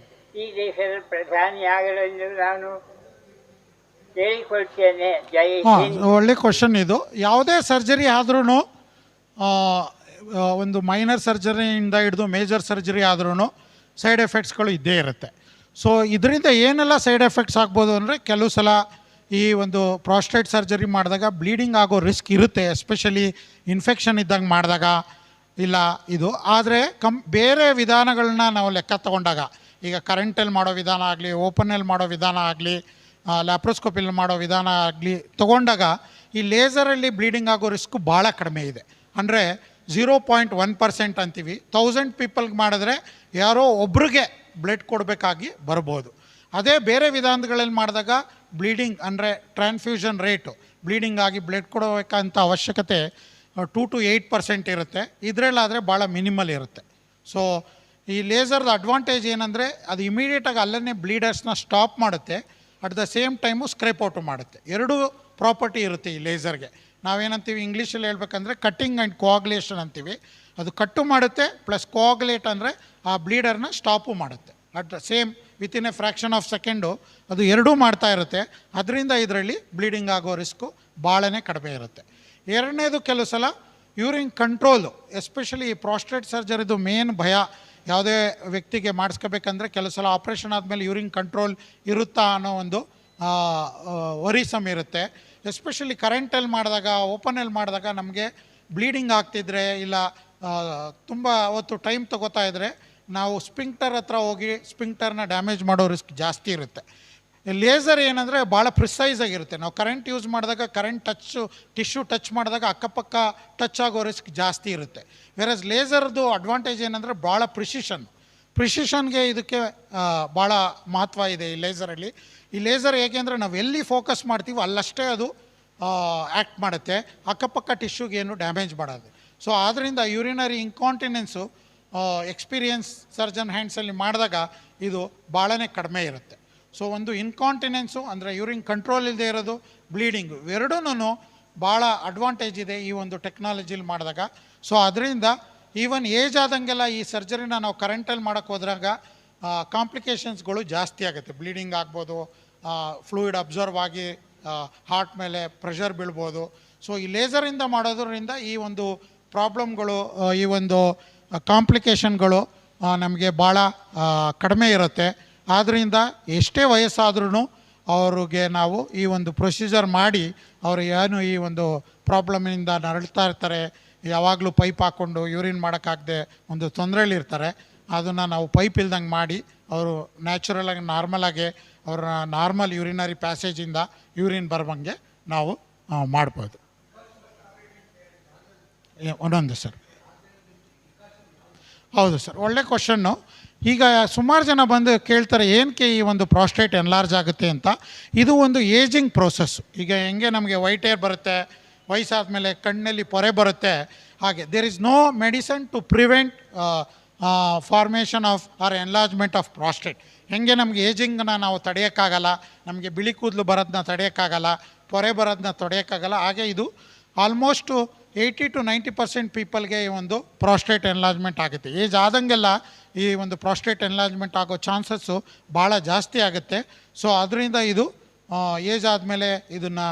ಈ ದೇಶದ ಪ್ರಧಾನಿಯಾಗಲೆಂದು ನಾನು ಕೇಳಿಕೊಳ್ತೇನೆ. ಜೈ ಹಿಂದ್. ಒಳ್ಳೆ ಕ್ವಶನ್ ಇದು. ಯಾವುದೇ ಸರ್ಜರಿ ಆದ್ರೂ ಒಂದು ಮೈನರ್ ಸರ್ಜರಿಯಿಂದ ಹಿಡಿದು ಮೇಜರ್ ಸರ್ಜರಿ ಆದ್ರೂ ಸೈಡ್ ಎಫೆಕ್ಟ್ಸ್ಗಳು ಇದ್ದೇ ಇರುತ್ತೆ. ಸೊ ಇದರಿಂದ ಏನೆಲ್ಲ ಸೈಡ್ ಎಫೆಕ್ಟ್ಸ್ ಆಗ್ಬೋದು ಅಂದರೆ ಕೆಲವು ಸಲ ಈ ಒಂದು ಪ್ರಾಸ್ಟೇಟ್ ಸರ್ಜರಿ ಮಾಡಿದಾಗ ಬ್ಲೀಡಿಂಗ್ ಆಗೋ ರಿಸ್ಕ್ ಇರುತ್ತೆ, ಎಸ್ಪೆಷಲಿ ಇನ್ಫೆಕ್ಷನ್ ಇದ್ದಂಗೆ ಮಾಡಿದಾಗ ಇಲ್ಲ ಇದು. ಆದರೆ ಬೇರೆ ವಿಧಾನಗಳನ್ನ ನಾವು ಲೆಕ್ಕ ತಗೊಂಡಾಗ, ಈಗ ಕರೆಂಟಲ್ಲಿ ಮಾಡೋ ವಿಧಾನ ಆಗಲಿ, ಓಪನಲ್ಲಿ ಮಾಡೋ ವಿಧಾನ ಆಗಲಿ, ಲ್ಯಾಪ್ರೋಸ್ಕೋಪಿಲಿ ಮಾಡೋ ವಿಧಾನ ಆಗಲಿ ತೊಗೊಂಡಾಗ ಈ ಲೇಸರಲ್ಲಿ ಬ್ಲೀಡಿಂಗ್ ಆಗೋ ರಿಸ್ಕು ಭಾಳ ಕಡಿಮೆ ಇದೆ. ಅಂದರೆ 0.1% ಅಂತೀವಿ. 1000 ಪೀಪಲ್ಗೆ ಮಾಡಿದ್ರೆ ಯಾರೋ ಒಬ್ರಿಗೆ ಬ್ಲಡ್ ಕೊಡಬೇಕಾಗಿ ಬರ್ಬೋದು. ಅದೇ ಬೇರೆ ವಿಧಾನಗಳಲ್ಲಿ ಮಾಡಿದಾಗ ಬ್ಲೀಡಿಂಗ್ ಅಂದರೆ ಟ್ರಾನ್ಸ್ಫ್ಯೂಷನ್ ರೇಟು, ಬ್ಲೀಡಿಂಗ್ ಆಗಿ ಬ್ಲಡ್ ಕೊಡಬೇಕಂತ ಅವಶ್ಯಕತೆ 2 to 8% ಇರುತ್ತೆ. ಇದರಲ್ಲಾದರೆ ಭಾಳ ಮಿನಿಮಲ್ ಇರುತ್ತೆ. ಸೊ ಈ ಲೇಸರ್ದ ಅಡ್ವಾಂಟೇಜ್ ಏನಂದರೆ ಅದು ಇಮಿಡಿಯೇಟಾಗಿ ಅಲ್ಲೇ ಬ್ಲೀಡರ್ಸ್ನ ಸ್ಟಾಪ್ ಮಾಡುತ್ತೆ, at the same time scrape out ಮಾಡುತ್ತೆ. ಎರಡೂ ಪ್ರಾಪರ್ಟಿ ಇರುತ್ತೆ ಈ ಲೇಸರ್ಗೆ. ನಾವೇನಂತೀವಿ ಇಂಗ್ಲೀಷಲ್ಲಿ ಹೇಳ್ಬೇಕಂದ್ರೆ ಕಟ್ಟಿಂಗ್ ಆ್ಯಂಡ್ ಕೋಆಗುಲೇಷನ್ ಅಂತೀವಿ. ಅದು ಕಟ್ಟು ಮಾಡುತ್ತೆ, ಪ್ಲಸ್ ಕೋಆಗುಲೇಟ್ ಅಂದರೆ ಆ ಬ್ಲೀಡರ್ನ ಸ್ಟಾಪು ಮಾಡುತ್ತೆ. At the same within A fraction of second ಅದು ಎರಡೂ ಮಾಡ್ತಾ ಇರುತ್ತೆ. ಅದರಿಂದ ಇದರಲ್ಲಿ ಬ್ಲೀಡಿಂಗ್ ಆಗೋ ರಿಸ್ಕು ಭಾಳನೇ ಕಡಿಮೆ ಇರುತ್ತೆ. ಎರಡನೇದು, ಕೆಲವು ಸಲ ಯೂರಿನ್ ಕಂಟ್ರೋಲು, ಎಸ್ಪೆಷಲಿ ಈ ಪ್ರಾಸ್ಟೇಟ್ ಸರ್ಜರಿದು ಮೇನ್ ಭಯ ಯಾವುದೇ ವ್ಯಕ್ತಿಗೆ ಮಾಡಿಸ್ಕೋಬೇಕಂದ್ರೆ ಕೆಲವು ಸಲ ಆಪ್ರೇಷನ್ ಆದಮೇಲೆ ಯೂರಿನ್ ಕಂಟ್ರೋಲ್ ಇರುತ್ತಾ ಅನ್ನೋ ಒಂದು ವರಿಸಮ್ ಇರುತ್ತೆ. ಎಸ್ಪೆಷಲಿ ಕರೆಂಟಲ್ಲಿ ಮಾಡಿದಾಗ, ಓಪನಲ್ಲಿ ಮಾಡಿದಾಗ ನಮಗೆ ಬ್ಲೀಡಿಂಗ್ ಆಗ್ತಿದ್ರೆ ಇಲ್ಲ ತುಂಬ ಹೊತ್ತು ಟೈಮ್ ತೊಗೋತಾ ಇದ್ದರೆ ನಾವು ಸ್ಪಿಂಕ್ಟರ್ ಹತ್ರ ಹೋಗಿ ಸ್ಪಿಂಕ್ಟರ್ನ ಡ್ಯಾಮೇಜ್ ಮಾಡೋ ರಿಸ್ಕ್ ಜಾಸ್ತಿ ಇರುತ್ತೆ. ಲೇಸರ್ ಏನಂದರೆ ಭಾಳ ಪ್ರಿಸೈಸ್ ಆಗಿರುತ್ತೆ. ನಾವು ಕರೆಂಟ್ ಯೂಸ್ ಮಾಡಿದಾಗ ಕರೆಂಟ್ ಟಿಶ್ಯೂ ಟಚ್ ಮಾಡಿದಾಗ ಅಕ್ಕಪಕ್ಕ ಟಚ್ ಆಗೋ ರಿಸ್ಕ್ ಜಾಸ್ತಿ ಇರುತ್ತೆ. ವೆರಸ್ ಲೇಸರ್ದು ಅಡ್ವಾಂಟೇಜ್ ಏನಂದರೆ ಭಾಳ ಪ್ರಿಸಿಷನ್ಗೆ ಇದಕ್ಕೆ ಭಾಳ ಮಹತ್ವ ಇದೆ ಈ ಲೇಸರಲ್ಲಿ. ಈ ಲೇಸರ್ ಹೇಗೆ ಅಂದರೆ ನಾವು ಎಲ್ಲಿ ಫೋಕಸ್ ಮಾಡ್ತೀವೋ ಅಲ್ಲಷ್ಟೇ ಅದು ಆ್ಯಕ್ಟ್ ಮಾಡುತ್ತೆ, ಅಕ್ಕಪಕ್ಕ ಟಿಶ್ಯೂಗೆ ಏನು ಡ್ಯಾಮೇಜ್ ಮಾಡೋದು. ಸೊ ಆದ್ದರಿಂದ ಯೂರಿನರಿ ಇನ್ಕಾಂಟಿನೆನ್ಸು ಎಕ್ಸ್ಪೀರಿಯನ್ಸ್ ಸರ್ಜನ್ ಹ್ಯಾಂಡ್ಸಲ್ಲಿ ಮಾಡಿದಾಗ ಇದು ಭಾಳನೇ ಕಡಿಮೆ ಇರುತ್ತೆ. ಸೊ ಒಂದು ಇನ್ಕಾಂಟಿನೆನ್ಸು ಅಂದರೆ ಯೂರಿನ್ ಕಂಟ್ರೋಲ್ ಇಲ್ಲದೆ ಇರೋದು, ಬ್ಲೀಡಿಂಗು, ಎರಡೂ ಭಾಳ ಅಡ್ವಾಂಟೇಜ್ ಇದೆ ಈ ಒಂದು ಟೆಕ್ನಾಲಜಿಲಿ ಮಾಡಿದಾಗ. ಸೊ ಅದರಿಂದ ಈವನ್ ಏಜ್ ಆದಂಗೆಲ್ಲ ಈ ಸರ್ಜರಿನ ನಾವು ಕರೆಂಟಲ್ಲಿ ಮಾಡೋಕ್ಕೆ ಹೋದ್ರಾಗ ಕಾಂಪ್ಲಿಕೇಶನ್ಸ್ಗಳು ಜಾಸ್ತಿ ಆಗುತ್ತೆ. ಬ್ಲೀಡಿಂಗ್ ಆಗ್ಬೋದು, ಫ್ಲೂಯಿಡ್ ಅಬ್ಸರ್ವ್ ಆಗಿ ಹಾರ್ಟ್ ಮೇಲೆ ಪ್ರೆಷರ್ ಬೀಳ್ಬೋದು. ಸೊ ಈ ಲೇಸರಿಂದ ಮಾಡೋದ್ರಿಂದ ಈ ಒಂದು ಪ್ರಾಬ್ಲಮ್ಗಳು, ಈ ಒಂದು ಕಾಂಪ್ಲಿಕೇಶನ್ಗಳು ನಮಗೆ ಭಾಳ ಕಡಿಮೆ ಇರುತ್ತೆ. ಆದ್ದರಿಂದ ಎಷ್ಟೇ ವಯಸ್ಸಾದ್ರೂ ಅವ್ರಿಗೆ ನಾವು ಈ ಒಂದು ಪ್ರೊಸೀಜರ್ ಮಾಡಿ ಅವರು ಏನು ಈ ಒಂದು ಪ್ರಾಬ್ಲಮಿಂದ ನರಳ್ತಾ ಇರ್ತಾರೆ, ಯಾವಾಗಲೂ ಪೈಪ್ ಹಾಕ್ಕೊಂಡು ಯೂರಿನ್ ಮಾಡೋಕ್ಕಾಗದೆ ಒಂದು ತೊಂದರೆಯಲ್ಲಿರ್ತಾರೆ, ಅದನ್ನು ನಾವು ಪೈಪ್ ಇಲ್ದಂಗೆ ಮಾಡಿ ಅವರು ನ್ಯಾಚುರಲಾಗಿ ನಾರ್ಮಲಾಗಿ ಅವರ ನಾರ್ಮಲ್ ಯೂರಿನರಿ ಪ್ಯಾಸೇಜಿಂದ ಯೂರಿನ್ ಬರುವಂಗೆ ನಾವು ಮಾಡ್ಬೋದು. ಒಂದೊಂದು ಸರ್. ಹೌದು ಸರ್, ಒಳ್ಳೆ ಕ್ವಶನ್ನು. ಈಗ ಸುಮಾರು ಜನ ಬಂದು ಕೇಳ್ತಾರೆ ಏನಕ್ಕೆ ಈ ಒಂದು ಪ್ರಾಸ್ಟೇಟ್ ಎನ್ಲಾರ್ಜ್ ಆಗುತ್ತೆ ಅಂತ. ಇದು ಒಂದು ಏಜಿಂಗ್ ಪ್ರೋಸೆಸ್ಸು. ಈಗ ಹೆಂಗೆ ನಮಗೆ ವೈಟ್ ಏರ್ ಬರುತ್ತೆ, ವಯಸ್ಸಾದ ಮೇಲೆ ಕಣ್ಣಲ್ಲಿ ಪೊರೆ ಬರುತ್ತೆ, ಹಾಗೆ there is no medicine to prevent formation of or enlargement of prostate. ಹೆಂಗೆ ನಮಗೆ ಏಜಿಂಗನ್ನ ನಾವು ತಡೆಯೋಕ್ಕಾಗಲ್ಲ, ನಮಗೆ ಬಿಳಿ ಕೂದಲು ಬರೋದನ್ನ ತಡೆಯೋಕ್ಕಾಗಲ್ಲ, ಪೊರೆ ಬರೋದನ್ನ ತಡೆಯೋಕ್ಕಾಗಲ್ಲ, ಹಾಗೆ ಇದು ಆಲ್ಮೋಸ್ಟು 80 to 90% ಪೀಪಲ್ಗೆ ಈ ಒಂದು ಪ್ರಾಸ್ಟೇಟ್ ಎನ್ಲಾರ್ಜ್ಮೆಂಟ್ ಆಗುತ್ತೆ. ಏಜ್ ಆದಂಗೆಲ್ಲ ಈ ಒಂದು ಪ್ರಾಸ್ಟೇಟ್ ಎನ್ಲಾರ್ಜ್ಮೆಂಟ್ ಆಗೋ ಚಾನ್ಸಸ್ಸು ಭಾಳ ಜಾಸ್ತಿ ಆಗುತ್ತೆ. ಸೊ ಅದರಿಂದ ಇದು ಏಜ್ ಆದಮೇಲೆ ಇದನ್ನು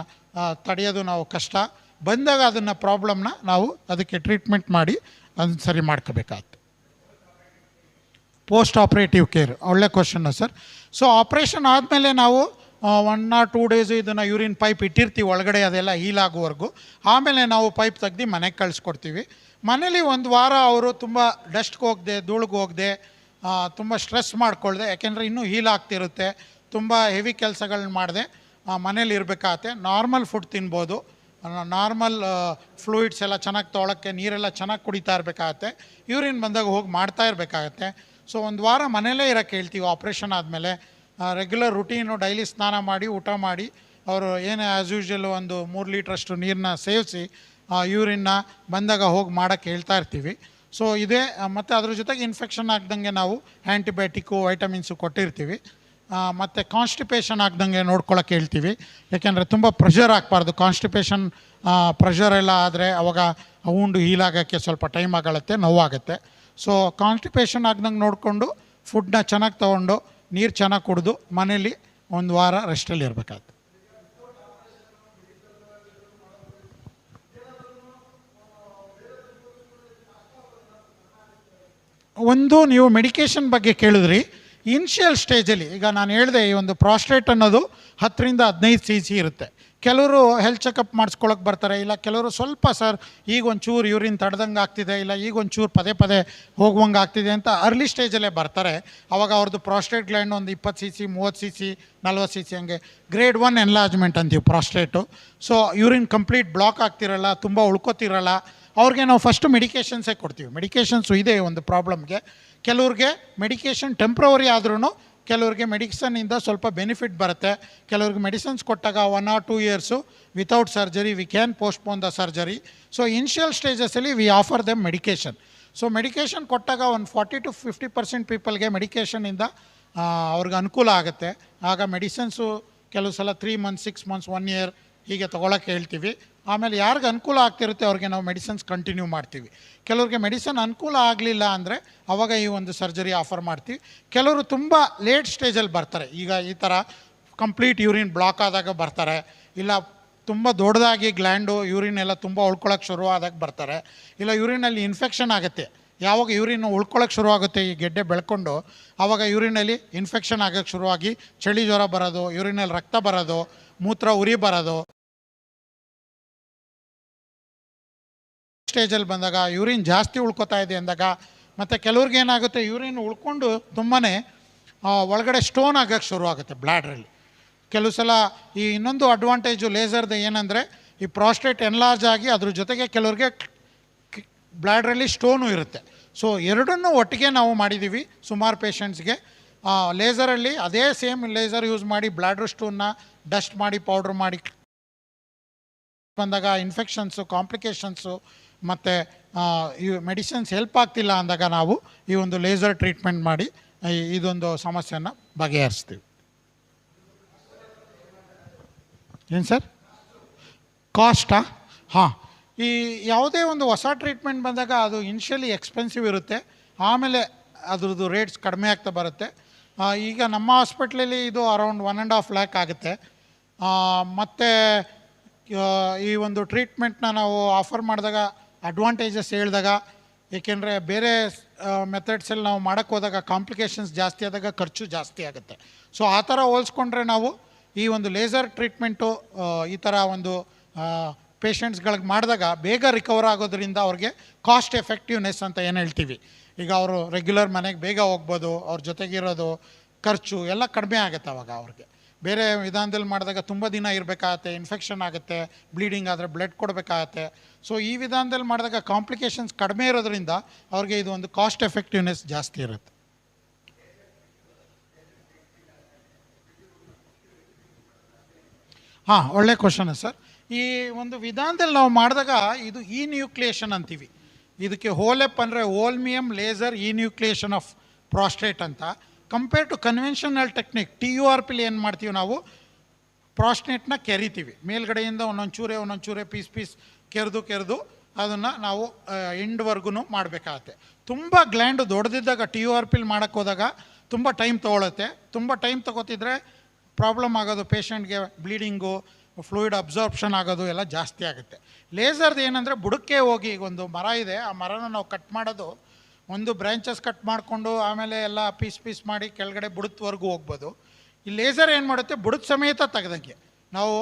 ತಡೆಯೋದು ನಾವು ಕಷ್ಟ. ಬಂದಾಗ ಅದನ್ನು ಪ್ರಾಬ್ಲಮ್ನ ನಾವು ಅದಕ್ಕೆ ಟ್ರೀಟ್ಮೆಂಟ್ ಮಾಡಿ ಅದನ್ನು ಸರಿ ಮಾಡ್ಕೋಬೇಕಾಗುತ್ತೆ. ಪೋಸ್ಟ್ ಆಪ್ರೇಟಿವ್ ಕೇರ್, ಒಳ್ಳೆ ಕ್ವಶನ್ನು ಸರ್. ಸೊ ಆಪ್ರೇಷನ್ ಆದಮೇಲೆ ನಾವು 1 or 2 days ಇದನ್ನು ಯೂರಿನ್ ಪೈಪ್ ಇಟ್ಟಿರ್ತೀವಿ ಒಳಗಡೆ, ಅದೆಲ್ಲ ಹೀಲ್ ಆಗುವವರೆಗೂ. ಆಮೇಲೆ ನಾವು ಪೈಪ್ ತೆಗ್ದು ಮನೆಗೆ ಕಳಿಸ್ಕೊಡ್ತೀವಿ. ಮನೇಲಿ 1 ವಾರ ಅವರು ತುಂಬ ಡಸ್ಟ್ಗೆ ಹೋಗದೆ, ಧೂಳಿಗೆ ಹೋಗದೆ, ತುಂಬ ಸ್ಟ್ರೆಸ್ ಮಾಡ್ಕೊಳ್ದೆ, ಯಾಕೆಂದರೆ ಇನ್ನೂ ಹೀಲ್ ಆಗ್ತಿರುತ್ತೆ, ತುಂಬ ಹೆವಿ ಕೆಲಸಗಳನ್ನ ಮಾಡದೆ ಮನೇಲಿ ಇರಬೇಕಾಗತ್ತೆ. ನಾರ್ಮಲ್ ಫುಡ್ ತಿನ್ಬೋದು, ನಾರ್ಮಲ್ ಫ್ಲೂಯಿಡ್ಸ್ ಎಲ್ಲ ಚೆನ್ನಾಗಿ ತೊಗೊಳಕ್ಕೆ ನೀರೆಲ್ಲ ಚೆನ್ನಾಗಿ ಕುಡಿತಾ ಇರಬೇಕಾಗತ್ತೆ, ಯೂರಿನ್ ಬಂದಾಗ ಹೋಗಿ ಮಾಡ್ತಾ ಇರಬೇಕಾಗತ್ತೆ. ಸೊ 1 ವಾರ ಮನೇಲೇ ಇರೋಕ್ಕೆ ಹೇಳ್ತೀವಿ. ಆಪ್ರೇಷನ್ ಆದಮೇಲೆ ರೆಗ್ಯುಲರ್ ರುಟೀನು, ಡೈಲಿ ಸ್ನಾನ ಮಾಡಿ ಊಟ ಮಾಡಿ ಅವರು ಏನು ಆ್ಯಸ್ ಯೂಶ್ವಲ್ಲು ಒಂದು 3 ಲೀಟ್ರಷ್ಟು ನೀರನ್ನ ಸೇವಿಸಿ ಯೂರಿನ್ನ ಬಂದಾಗ ಹೋಗಿ ಮಾಡೋಕ್ಕೆ ಹೇಳ್ತಾ ಇರ್ತೀವಿ. ಸೊ ಇದೇ, ಮತ್ತು ಅದ್ರ ಜೊತೆಗೆ ಇನ್ಫೆಕ್ಷನ್ ಆಗ್ದಂಗೆ ನಾವು ಆ್ಯಂಟಿಬಯೋಟಿಕ್ಕು, ವೈಟಮಿನ್ಸು ಕೊಟ್ಟಿರ್ತೀವಿ. ಮತ್ತು ಕಾನ್ಸ್ಟಿಪೇಷನ್ ಆಗ್ದಂಗೆ ನೋಡ್ಕೊಳ್ಳೋಕೆ ಹೇಳ್ತೀವಿ, ಯಾಕೆಂದರೆ ತುಂಬ ಪ್ರೆಷರ್ ಹಾಕ್ಬಾರ್ದು. ಕಾನ್ಸ್ಟಿಪೇಷನ್ ಪ್ರೆಷರ್ ಎಲ್ಲ ಆದರೆ ಅವಾಗ ಉಂಡು ಹೀಲಾಗೋಕ್ಕೆ ಸ್ವಲ್ಪ ಟೈಮ್ ಆಗುತ್ತೆ, ನೋವಾಗುತ್ತೆ. ಸೊ ಕಾನ್ಸ್ಟಿಪೇಷನ್ ಆಗ್ದಂಗೆ ನೋಡಿಕೊಂಡು ಫುಡ್ನ ಚೆನ್ನಾಗಿ ತೊಗೊಂಡು ನೀರು ಚೆನ್ನಾಗಿ ಕುಡಿದು ಮನೇಲಿ 1 ವಾರ ರೆಸ್ಟಲ್ಲಿ ಇರಬೇಕಾಗುತ್ತೆ. ಒಂದು ನೀವು ಮೆಡಿಕೇಷನ್ ಬಗ್ಗೆ ಕೇಳಿದ್ರಿ. ಇನಿಷಿಯಲ್ ಸ್ಟೇಜಲ್ಲಿ ಈಗ ನಾನು ಹೇಳಿದೆ ಈ ಒಂದು ಪ್ರಾಸ್ಟೇಟ್ ಅನ್ನೋದು 10 to 15 cc ಇರುತ್ತೆ. ಕೆಲವರು ಹೆಲ್ತ್ ಚೆಕಪ್ ಮಾಡಿಸ್ಕೊಳಕ್ಕೆ ಬರ್ತಾರೆ, ಇಲ್ಲ ಕೆಲವರು ಸ್ವಲ್ಪ ಸರ್ ಈಗ ಒಂಚೂರು ಯೂರಿನ್ ತಡೆದಂಗೆ ಆಗ್ತಿದೆ, ಇಲ್ಲ ಈಗ ಒಂಚೂರು ಪದೇ ಪದೇ ಹೋಗುವಂಗೆ ಆಗ್ತಿದೆ ಅಂತ ಅರ್ಲಿ ಸ್ಟೇಜಲ್ಲೇ ಬರ್ತಾರೆ. ಆವಾಗ ಅವ್ರದ್ದು ಪ್ರಾಸ್ಟೇಟ್ ಗ್ಲ್ಯಾಂಡ್ ಒಂದು 20 cc 30 cc 40 cc ಹಂಗೆ ಗ್ರೇಡ್ 1 ಎನ್ಲಾರ್ಜ್ಮೆಂಟ್ ಅಂತೀವಿ ಪ್ರಾಸ್ಟೇಟು. ಸೊ ಯೂರಿನ್ ಕಂಪ್ಲೀಟ್ ಬ್ಲಾಕ್ ಆಗ್ತಿರಲ್ಲ, ತುಂಬ ಉಳ್ಕೋತಿರಲ್ಲ, ಅವ್ರಿಗೆ ನಾವು ಫಸ್ಟ್ ಮೆಡಿಕೇಷನ್ಸೇ ಕೊಡ್ತೀವಿ. ಮೆಡಿಕೇಷನ್ಸು ಇದೆ ಒಂದು ಪ್ರಾಬ್ಲಮ್ಗೆ. ಕೆಲವ್ರಿಗೆ ಮೆಡಿಕೇಷನ್ ಟೆಂಪ್ರವರಿ ಆದ್ರೂ ಕೆಲವ್ರಿಗೆ ಮೆಡಿಸನ್ನಿಂದ ಸ್ವಲ್ಪ ಬೆನಿಫಿಟ್ ಬರುತ್ತೆ. ಕೆಲವ್ರಿಗೆ ಮೆಡಿಸಿನ್ಸ್ ಕೊಟ್ಟಾಗ 1 or 2 years without surgery we can postpone the surgery. So initial ಸ್ಟೇಜಸಲ್ಲಿ we offer them medication. So medication ಕೊಟ್ಟಾಗ ಒಂದು 40 to 50% ಪೀಪಲ್ಗೆ ಮೆಡಿಕೇಷನಿಂದ ಅವ್ರಿಗೆ ಅನುಕೂಲ ಆಗುತ್ತೆ. ಆಗ ಮೆಡಿಸಿನ್ಸು ಕೆಲವು ಸಲ 3 months 6 months 1 year ಹೀಗೆ ತೊಗೊಳಕ್ಕೆ ಹೇಳ್ತೀವಿ. ಆಮೇಲೆ ಯಾರಿಗೆ ಅನುಕೂಲ ಆಗ್ತಿರುತ್ತೆ ಅವ್ರಿಗೆ ನಾವು ಮೆಡಿಸಿನ್ಸ್ ಕಂಟಿನ್ಯೂ ಮಾಡ್ತೀವಿ. ಕೆಲವ್ರಿಗೆ ಮೆಡಿಸಿನ್ ಅನುಕೂಲ ಆಗಲಿಲ್ಲ ಅಂದರೆ ಅವಾಗ ಈ ಒಂದು ಸರ್ಜರಿ ಆಫರ್ ಮಾಡ್ತೀವಿ. ಕೆಲವರು ತುಂಬ ಲೇಟ್ ಸ್ಟೇಜಲ್ಲಿ ಬರ್ತಾರೆ, ಈಗ ಈ ಥರ ಕಂಪ್ಲೀಟ್ ಯೂರಿನ್ ಬ್ಲಾಕ್ ಆದಾಗ ಬರ್ತಾರೆ, ಇಲ್ಲ ತುಂಬ ದೊಡ್ಡದಾಗಿ ಗ್ಲ್ಯಾಂಡು ಯೂರಿನ್ ಎಲ್ಲ ತುಂಬ ಉಳ್ಕೊಳ್ಳೋಕೆ ಶುರು ಆದಾಗ ಬರ್ತಾರೆ, ಇಲ್ಲ ಯೂರಿನಲ್ಲಿ ಇನ್ಫೆಕ್ಷನ್ ಆಗುತ್ತೆ. ಯಾವಾಗ ಯೂರಿನ್ ಉಳ್ಕೊಳ್ಳೋಕೆ ಶುರು ಆಗುತ್ತೆ ಈ ಗೆಡ್ಡೆ ಬೆಳ್ಕೊಂಡು, ಆವಾಗ ಯೂರಿನಲ್ಲಿ ಇನ್ಫೆಕ್ಷನ್ ಆಗೋಕ್ಕೆ ಶುರುವಾಗಿ ಚಳಿ ಜ್ವರ ಬರೋದು, ಯೂರಿನಲ್ಲಿ ರಕ್ತ ಬರೋದು, ಮೂತ್ರ ಉರಿ ಬರೋದು. ಸ್ಟೇಜಲ್ಲಿ ಬಂದಾಗ ಯೂರಿನ್ ಜಾಸ್ತಿ ಉಳ್ಕೊತಾ ಇದೆ ಅಂದಾಗ, ಮತ್ತು ಕೆಲವ್ರಿಗೆ ಏನಾಗುತ್ತೆ ಯೂರಿನ್ ಉಳ್ಕೊಂಡು ತುಂಬಾ ಒಳಗಡೆ ಸ್ಟೋನ್ ಆಗೋಕ್ಕೆ ಶುರು ಆಗುತ್ತೆ ಬ್ಲ್ಯಾಡ್ರಲ್ಲಿ. ಕೆಲವು ಸಲ ಈ ಇನ್ನೊಂದು ಅಡ್ವಾಂಟೇಜು ಲೇಸರ್ದು ಏನಂದರೆ ಈ ಪ್ರಾಸ್ಟೇಟ್ ಎನ್ಲಾರ್ಜ್ ಆಗಿ ಅದ್ರ ಜೊತೆಗೆ ಕೆಲವ್ರಿಗೆ ಬ್ಲ್ಯಾಡ್ರಲ್ಲಿ ಸ್ಟೋನು ಇರುತ್ತೆ. ಸೊ ಎರಡನ್ನೂ ಒಟ್ಟಿಗೆ ನಾವು ಮಾಡಿದ್ದೀವಿ ಸುಮಾರು ಪೇಷಂಟ್ಸ್ಗೆ. ಲೇಸರಲ್ಲಿ ಅದೇ ಸೇಮ್ ಲೇಸರ್ ಯೂಸ್ ಮಾಡಿ ಬ್ಲ್ಯಾಡ್ರ್ ಸ್ಟೋನ್ನ ಡಸ್ಟ್ ಮಾಡಿ ಪೌಡ್ರ್ ಮಾಡಿ ಬಂದಾಗ ಇನ್ಫೆಕ್ಷನ್ಸು ಕಾಂಪ್ಲಿಕೇಶನ್ಸು ಮತ್ತು ಈ ಮೆಡಿಸಿನ್ಸ್ ಹೆಲ್ಪ್ ಆಗ್ತಿಲ್ಲ ಅಂದಾಗ ನಾವು ಈ ಒಂದು ಲೇಸರ್ ಟ್ರೀಟ್ಮೆಂಟ್ ಮಾಡಿ ಇದೊಂದು ಸಮಸ್ಯೆಯನ್ನು ಬಗೆಹರಿಸ್ತೀವಿ. ಏನು ಸರ್ ಕಾಸ್ಟಾ? ಹಾಂ, ಈ ಯಾವುದೇ ಒಂದು ಹೊಸ ಟ್ರೀಟ್ಮೆಂಟ್ ಬಂದಾಗ ಅದು ಇನಿಷಿಯಲಿ ಎಕ್ಸ್ಪೆನ್ಸಿವ್ ಇರುತ್ತೆ, ಆಮೇಲೆ ಅದ್ರದ್ದು ರೇಟ್ಸ್ ಕಡಿಮೆ ಆಗ್ತಾ ಬರುತ್ತೆ. ಈಗ ನಮ್ಮ ಹಾಸ್ಪಿಟ್ಲಲ್ಲಿ ಇದು ಅರೌಂಡ್ 1.5 lakh ಆಗುತ್ತೆ. ಮತ್ತು ಈ ಒಂದು ಟ್ರೀಟ್ಮೆಂಟ್ನ ನಾವು ಆಫರ್ ಮಾಡಿದಾಗ ಅಡ್ವಾಂಟೇಜಸ್ ಹೇಳಿದಾಗ, ಏಕೆಂದರೆ ಬೇರೆ ಮೆಥಡ್ಸಲ್ಲಿ ನಾವು ಮಾಡೋಕ್ಕೆ ಹೋದಾಗ ಕಾಂಪ್ಲಿಕೇಶನ್ಸ್ ಜಾಸ್ತಿ ಆದಾಗ ಖರ್ಚು ಜಾಸ್ತಿ ಆಗುತ್ತೆ. ಸೊ ಆ ಥರ ಹೋಲಿಸ್ಕೊಂಡ್ರೆ ನಾವು ಈ ಒಂದು ಲೇಸರ್ ಟ್ರೀಟ್ಮೆಂಟು ಈ ಥರ ಒಂದು ಪೇಷಂಟ್ಸ್ಗಳಿಗೆ ಮಾಡಿದಾಗ ಬೇಗ ರಿಕವರ್ ಆಗೋದ್ರಿಂದ ಅವ್ರಿಗೆ ಕಾಸ್ಟ್ ಎಫೆಕ್ಟಿವ್ನೆಸ್ ಅಂತ ಏನು ಹೇಳ್ತೀವಿ. ಈಗ ಅವರು ರೆಗ್ಯುಲರ್ ಮನೆಗೆ ಬೇಗ ಹೋಗ್ಬೋದು, ಅವ್ರ ಜೊತೆಗಿರೋದು ಖರ್ಚು ಎಲ್ಲ ಕಡಿಮೆ ಆಗುತ್ತೆ ಅವಾಗ ಅವ್ರಿಗೆ. ಬೇರೆ ವಿಧಾನದಲ್ಲಿ ಮಾಡಿದಾಗ ತುಂಬ ದಿನ ಇರಬೇಕಾಗತ್ತೆ, ಇನ್ಫೆಕ್ಷನ್ ಆಗುತ್ತೆ, ಬ್ಲೀಡಿಂಗ್ ಆದರೆ ಬ್ಲಡ್ ಕೊಡಬೇಕಾಗತ್ತೆ. ಸೊ ಈ ವಿಧಾನದಲ್ಲಿ ಮಾಡಿದಾಗ ಕಾಂಪ್ಲಿಕೇಶನ್ಸ್ ಕಡಿಮೆ ಇರೋದ್ರಿಂದ ಅವ್ರಿಗೆ ಇದು ಒಂದು ಕಾಸ್ಟ್ ಎಫೆಕ್ಟಿವ್ನೆಸ್ ಜಾಸ್ತಿ ಇರುತ್ತೆ. ಹಾಂ, ಒಳ್ಳೆ ಕ್ವಶನ್ ಸರ್. ಈ ಒಂದು ವಿಧಾನದಲ್ಲಿ ನಾವು ಮಾಡಿದಾಗ ಇದು ನ್ಯೂಕ್ಲಿಯೇಷನ್ ಅಂತೀವಿ. ಇದಕ್ಕೆ ಹೋಲೆಪ್ ಅಂದರೆ holmium laser nucleation of prostate ಅಂತ. Compare to conventional technique TURP ಏನು ಮಾಡ್ತೀವಿ ನಾವು, ಪ್ರಾಸ್ಟೇಟ್ನ ಕೆರಿತೀವಿ ಮೇಲ್ಗಡೆಯಿಂದ ಒಂದೊಂದು ಚೂರೆ ಪೀಸ್ ಕೆರೆದು ಅದನ್ನು ನಾವು ಎಂಡ್ವರೆಗೂ ಮಾಡಬೇಕಾಗತ್ತೆ. ತುಂಬ ಗ್ಲ್ಯಾಂಡು ದೊಡ್ಡದಿದ್ದಾಗ TURP ಮಾಡೋಕ್ಕೆ ಹೋದಾಗ ತುಂಬ ಟೈಮ್ ತೊಗೊಳುತ್ತೆ. ತುಂಬ ಟೈಮ್ ತೊಗೋತಿದ್ರೆ ಪ್ರಾಬ್ಲಮ್ ಆಗೋದು, ಪೇಷಂಟ್ಗೆ ಬ್ಲೀಡಿಂಗು, ಫ್ಲೂಯಿಡ್ ಅಬ್ಸಾರ್ಪ್ಷನ್ ಆಗೋದು ಎಲ್ಲ ಜಾಸ್ತಿ ಆಗುತ್ತೆ. ಲೇಸರ್ದು ಏನಂದರೆ ಬುಡಕ್ಕೆ ಹೋಗಿ, ಈಗ ಒಂದು ಮರ ಇದೆ, ಆ ಮರನ ನಾವು ಕಟ್ ಮಾಡೋದು, ಒಂದು ಬ್ರ್ಯಾಂಚಸ್ ಕಟ್ ಮಾಡಿಕೊಂಡು ಆಮೇಲೆ ಎಲ್ಲ ಪೀಸ್ ಮಾಡಿ ಕೆಳಗಡೆ ಬುಡದವರೆಗೂ ಹೋಗ್ಬೋದು. ಈ ಲೇಸರ್ ಏನು ಮಾಡುತ್ತೆ, ಬುಡದ ಸಮೇತ ತೆಗೆದಂಗೆ ನಾವು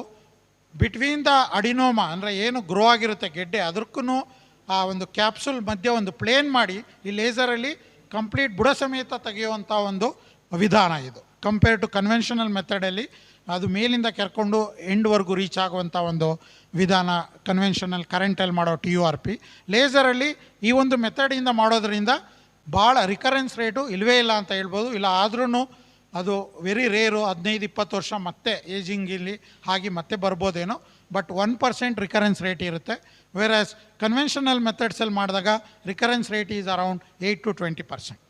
ಬಿಟ್ವೀನ್ ದ ಅಡಿನೋಮಾ ಅಂದರೆ ಏನು ಗ್ರೋ ಆಗಿರುತ್ತೆ ಗೆಡ್ಡೆ, ಅದಕ್ಕೂ ಆ ಒಂದು ಕ್ಯಾಪ್ಸುಲ್ ಮಧ್ಯೆ ಒಂದು ಪ್ಲೇನ್ ಮಾಡಿ ಈ ಲೇಸರಲ್ಲಿ ಕಂಪ್ಲೀಟ್ ಬುಡ ಸಮೇತ ತೆಗೆಯುವಂಥ ಒಂದು ವಿಧಾನ ಇದು. ಕಂಪೇರ್ ಟು ಕನ್ವೆನ್ಷನಲ್ ಮೆಥಡಲ್ಲಿ ಅದು ಮೇಲಿಂದ ಕೆರ್ಕೊಂಡು ಎಂಡ್ವರೆಗೂ ರೀಚ್ ಆಗುವಂಥ ಒಂದು ವಿಧಾನ ಕನ್ವೆನ್ಷನಲ್ ಕರೆಂಟಲ್ಲಿ ಮಾಡೋ TURP. ಲೇಸರಲ್ಲಿ ಈ ಒಂದು ಮೆಥಡಿಂದ ಮಾಡೋದ್ರಿಂದ ಭಾಳ ರಿಕರೆನ್ಸ್ ರೇಟು ಇಲ್ಲವೇ ಇಲ್ಲ ಅಂತ ಹೇಳ್ಬೋದು. ಇಲ್ಲ ಆದ್ರೂ ಅದು ವೆರಿ ರೇರು, 15-20 ವರ್ಷ ಮತ್ತೆ ಏಜಿಂಗಲ್ಲಿ ಆಗಿ ಮತ್ತೆ ಬರ್ಬೋದೇನೋ, ಬಟ್ 1% ರಿಕರೆನ್ಸ್ ರೇಟ್ ಇರುತ್ತೆ. ವೇರಾಸ್ ಕನ್ವೆನ್ಷನಲ್ ಮೆಥಡ್ಸಲ್ಲಿ ಮಾಡಿದಾಗ recurrence rate is around 8 to 20%.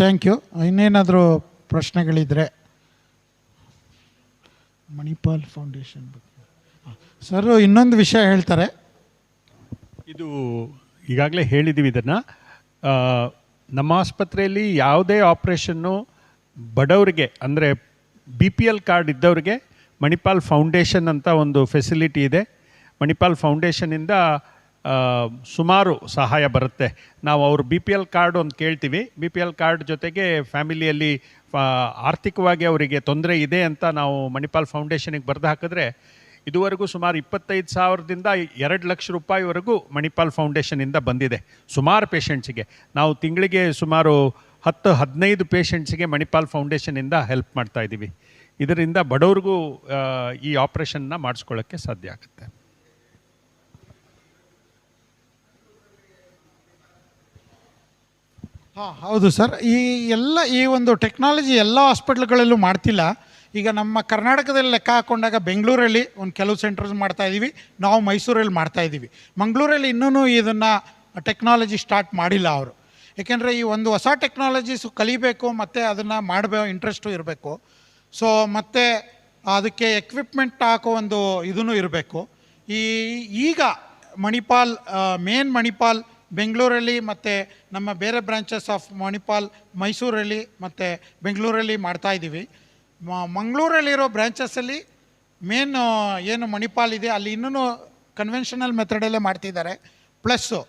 Thank you. ಇನ್ನೇನಾದರೂ ಪ್ರಶ್ನೆಗಳಿದ್ದರೆ ಮಣಿಪಾಲ್ ಫೌಂಡೇಶನ್ ಬಗ್ಗೆ ಸರ್ ಇನ್ನೊಂದು ವಿಷಯ ಹೇಳ್ತಾರೆ. ಇದು ಈಗಾಗಲೇ ಹೇಳಿದ್ದೀವಿ, ಇದನ್ನು ನಮ್ಮ ಆಸ್ಪತ್ರೆಯಲ್ಲಿ ಯಾವುದೇ ಆಪ್ರೇಷನ್ನು ಬಡವರಿಗೆ ಅಂದರೆ BPL ಕಾರ್ಡ್ ಇದ್ದವ್ರಿಗೆ ಮಣಿಪಾಲ್ ಫೌಂಡೇಶನ್ ಅಂತ ಒಂದು ಫೆಸಿಲಿಟಿ ಇದೆ. ಮಣಿಪಾಲ್ ಫೌಂಡೇಶನಿಂದ ಸುಮಾರು ಸಹಾಯ ಬರುತ್ತೆ. ನಾವು ಅವ್ರ ಬಿ ಪಿ ಎಲ್ ಕಾರ್ಡ್ ಒಂದು ಕೇಳ್ತೀವಿ. ಬಿ ಪಿ ಎಲ್ ಕಾರ್ಡ್ ಜೊತೆಗೆ ಫ್ಯಾಮಿಲಿಯಲ್ಲಿ ಆರ್ಥಿಕವಾಗಿ ಅವರಿಗೆ ತೊಂದರೆ ಇದೆ ಅಂತ ನಾವು ಮಣಿಪಾಲ್ ಫೌಂಡೇಶನಿಗೆ ಬರೆದು ಹಾಕಿದ್ರೆ ಇದುವರೆಗೂ ಸುಮಾರು 25,000ದಿಂದ 2 ಲಕ್ಷ ರೂಪಾಯಿವರೆಗೂ ಮಣಿಪಾಲ್ ಫೌಂಡೇಶನಿಂದ ಬಂದಿದೆ ಸುಮಾರು ಪೇಷಂಟ್ಸಿಗೆ. ನಾವು ತಿಂಗಳಿಗೆ ಸುಮಾರು 10-15 ಪೇಷಂಟ್ಸಿಗೆ ಮಣಿಪಾಲ್ ಫೌಂಡೇಶನಿಂದ ಹೆಲ್ಪ್ ಮಾಡ್ತಾ ಇದ್ದೀವಿ. ಇದರಿಂದ ಬಡವ್ರಿಗೂ ಈ ಆಪ್ರೇಷನ್ನ ಮಾಡಿಸ್ಕೊಳ್ಳೋಕ್ಕೆ ಸಾಧ್ಯ ಆಗುತ್ತೆ. ಹಾಂ, ಹೌದು ಸರ್. ಈ ಒಂದು ಟೆಕ್ನಾಲಜಿ ಎಲ್ಲ ಹಾಸ್ಪಿಟ್ಲ್ಗಳಲ್ಲೂ ಮಾಡ್ತಿಲ್ಲ. ಈಗ ನಮ್ಮ ಕರ್ನಾಟಕದಲ್ಲಿ ಲೆಕ್ಕ ಹಾಕ್ಕೊಂಡಾಗ ಬೆಂಗಳೂರಲ್ಲಿ ಒಂದು ಕೆಲವು ಸೆಂಟರ್ಸ್ ಮಾಡ್ತಾಯಿದ್ದೀವಿ, ನಾವು ಮೈಸೂರಲ್ಲಿ ಮಾಡ್ತಾಯಿದ್ದೀವಿ. ಮಂಗಳೂರಲ್ಲಿ ಇನ್ನೂ ಇದನ್ನು ಟೆಕ್ನಾಲಜಿ ಸ್ಟಾರ್ಟ್ ಮಾಡಿಲ್ಲ ಅವರು. ಏಕೆಂದರೆ ಈ ಒಂದು ಹೊಸ ಟೆಕ್ನಾಲಜೀಸು ಕಲಿಬೇಕು ಮತ್ತು ಅದನ್ನು ಇಂಟ್ರೆಸ್ಟು ಇರಬೇಕು. ಸೊ ಮತ್ತು ಅದಕ್ಕೆ ಎಕ್ವಿಪ್ಮೆಂಟ್ ಹಾಕೋ ಒಂದು ಇದೂ ಇರಬೇಕು. ಈಗ ಮಣಿಪಾಲ್ ಮಣಿಪಾಲ್ ಬೆಂಗಳೂರಲ್ಲಿ ಮತ್ತು ನಮ್ಮ ಬೇರೆ ಬ್ರಾಂಚಸ್ ಆಫ್ ಮಣಿಪಾಲ್ ಮೈಸೂರಲ್ಲಿ ಮತ್ತು ಬೆಂಗಳೂರಲ್ಲಿ ಮಾಡ್ತಾಯಿದ್ದೀವಿ. ಮಂಗಳೂರಲ್ಲಿರೋ ಬ್ರ್ಯಾಂಚಸ್ಸಲ್ಲಿ ಏನು ಮಣಿಪಾಲ್ ಇದೆ ಅಲ್ಲಿ ಇನ್ನೂ ಕನ್ವೆನ್ಷನಲ್ ಮೆಥಡಲ್ಲೇ ಮಾಡ್ತಿದ್ದಾರೆ. ಪ್ಲಸ್ಸು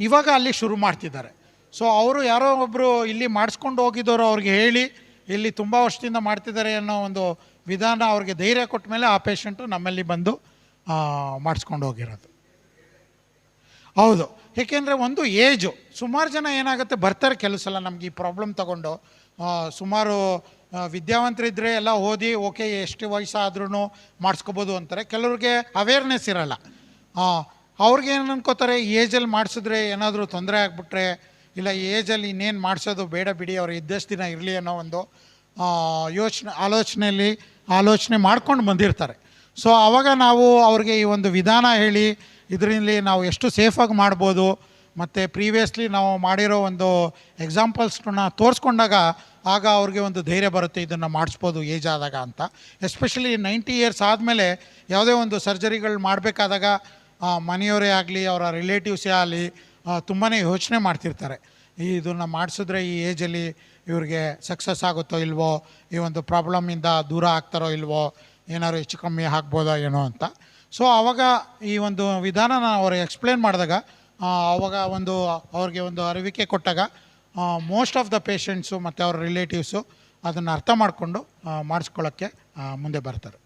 ಇವಾಗ ಅಲ್ಲಿ ಶುರು ಮಾಡ್ತಿದ್ದಾರೆ. ಸೊ ಅವರು ಯಾರೋ ಒಬ್ಬರು ಇಲ್ಲಿ ಮಾಡಿಸ್ಕೊಂಡು ಹೋಗಿದ್ದವರು ಅವ್ರಿಗೆ ಹೇಳಿ ಇಲ್ಲಿ ತುಂಬ ವರ್ಷದಿಂದ ಮಾಡ್ತಿದ್ದಾರೆ ಅನ್ನೋ ಒಂದು ವಿಧಾನ ಅವ್ರಿಗೆ ಧೈರ್ಯ ಕೊಟ್ಟ ಮೇಲೆ ಆ ಪೇಷಂಟು ನಮ್ಮಲ್ಲಿ ಬಂದು ಮಾಡಿಸ್ಕೊಂಡು ಹೋಗಿರೋದು. ಹೌದು, ಏಕೆಂದರೆ ಒಂದು ಏಜು ಸುಮಾರು ಜನ ಏನಾಗುತ್ತೆ ಬರ್ತಾರೆ ಕೆಲವು ಸಲ ನಮ್ಗೆ ಈ ಪ್ರಾಬ್ಲಮ್ ತಗೊಂಡು. ಸುಮಾರು ವಿದ್ಯಾವಂತರಿದ್ದರೆ ಎಲ್ಲ ಓದಿ ಓಕೆ ಎಷ್ಟು ವಯಸ್ಸಾದ್ರೂ ಮಾಡಿಸ್ಕೋಬೋದು ಅಂತಾರೆ. ಕೆಲವ್ರಿಗೆ ಅವೇರ್ನೆಸ್ ಇರೋಲ್ಲ. ಅವ್ರಿಗೆ ಏನು ಅನ್ಕೋತಾರೆ, ಏಜಲ್ಲಿ ಮಾಡಿಸಿದ್ರೆ ಏನಾದರೂ ತೊಂದರೆ ಆಗಿಬಿಟ್ರೆ ಇಲ್ಲ ಏಜಲ್ಲಿ ಇನ್ನೇನು ಮಾಡಿಸೋದು ಬೇಡ ಬಿಡಿ, ಅವ್ರು ಇದ್ದಷ್ಟು ದಿನ ಇರಲಿ ಅನ್ನೋ ಒಂದು ಆಲೋಚನೆ ಮಾಡ್ಕೊಂಡು ಬಂದಿರ್ತಾರೆ. ಸೊ ಆವಾಗ ನಾವು ಅವ್ರಿಗೆ ಈ ಒಂದು ವಿಧಾನ ಹೇಳಿ ಇದರಲ್ಲಿ ನಾವು ಎಷ್ಟು ಸೇಫಾಗಿ ಮಾಡ್ಬೋದು ಮತ್ತು ಪ್ರೀವಿಯಸ್ಲಿ ನಾವು ಮಾಡಿರೋ ಒಂದು ಎಕ್ಸಾಂಪಲ್ಸ್ನ ತೋರಿಸ್ಕೊಂಡಾಗ ಆಗ ಅವ್ರಿಗೆ ಒಂದು ಧೈರ್ಯ ಬರುತ್ತೆ ಇದನ್ನು ಮಾಡಿಸ್ಬೋದು ಏಜ್ ಆದಾಗ ಅಂತ. ಎಸ್ಪೆಷಲಿ 90 ಇಯರ್ಸ್ ಆದಮೇಲೆ ಯಾವುದೇ ಒಂದು ಸರ್ಜರಿಗಳು ಮಾಡಬೇಕಾದಾಗ ಮನೆಯವರೇ ಆಗಲಿ ಅವರ ರಿಲೇಟಿವ್ಸೇ ಆಗಲಿ ತುಂಬಾ ಯೋಚನೆ ಮಾಡ್ತಿರ್ತಾರೆ, ಇದನ್ನು ಮಾಡಿಸಿದ್ರೆ ಈ ಏಜಲ್ಲಿ ಇವ್ರಿಗೆ ಸಕ್ಸಸ್ ಆಗುತ್ತೋ ಇಲ್ವೋ, ಈ ಒಂದು ಪ್ರಾಬ್ಲಮಿಂದ ದೂರ ಆಗ್ತಾರೋ ಇಲ್ವೋ, ಏನಾದ್ರು ಹೆಚ್ಚು ಕಮ್ಮಿ ಆಗ್ಬೋದೋ ಏನೋ ಅಂತ. ಸೊ ಆವಾಗ ಈ ಒಂದು ವಿಧಾನನ ಅವ್ರಿಗೆ ಎಕ್ಸ್ಪ್ಲೇನ್ ಮಾಡಿದಾಗ ಆವಾಗ ಅವ್ರಿಗೆ ಒಂದು ಅರಿವಿಕೆ ಕೊಟ್ಟಾಗ ಮೋಸ್ಟ್ ಆಫ್ ದ ಪೇಷಂಟ್ಸು ಮತ್ತು ಅವ್ರ ರಿಲೇಟಿವ್ಸು ಅದನ್ನು ಅರ್ಥ ಮಾಡಿಕೊಂಡು ಮಾಡಿಸ್ಕೊಳ್ಳೋಕ್ಕೆ ಮುಂದೆ ಬರ್ತಾರೆ.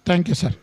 Thank you sir.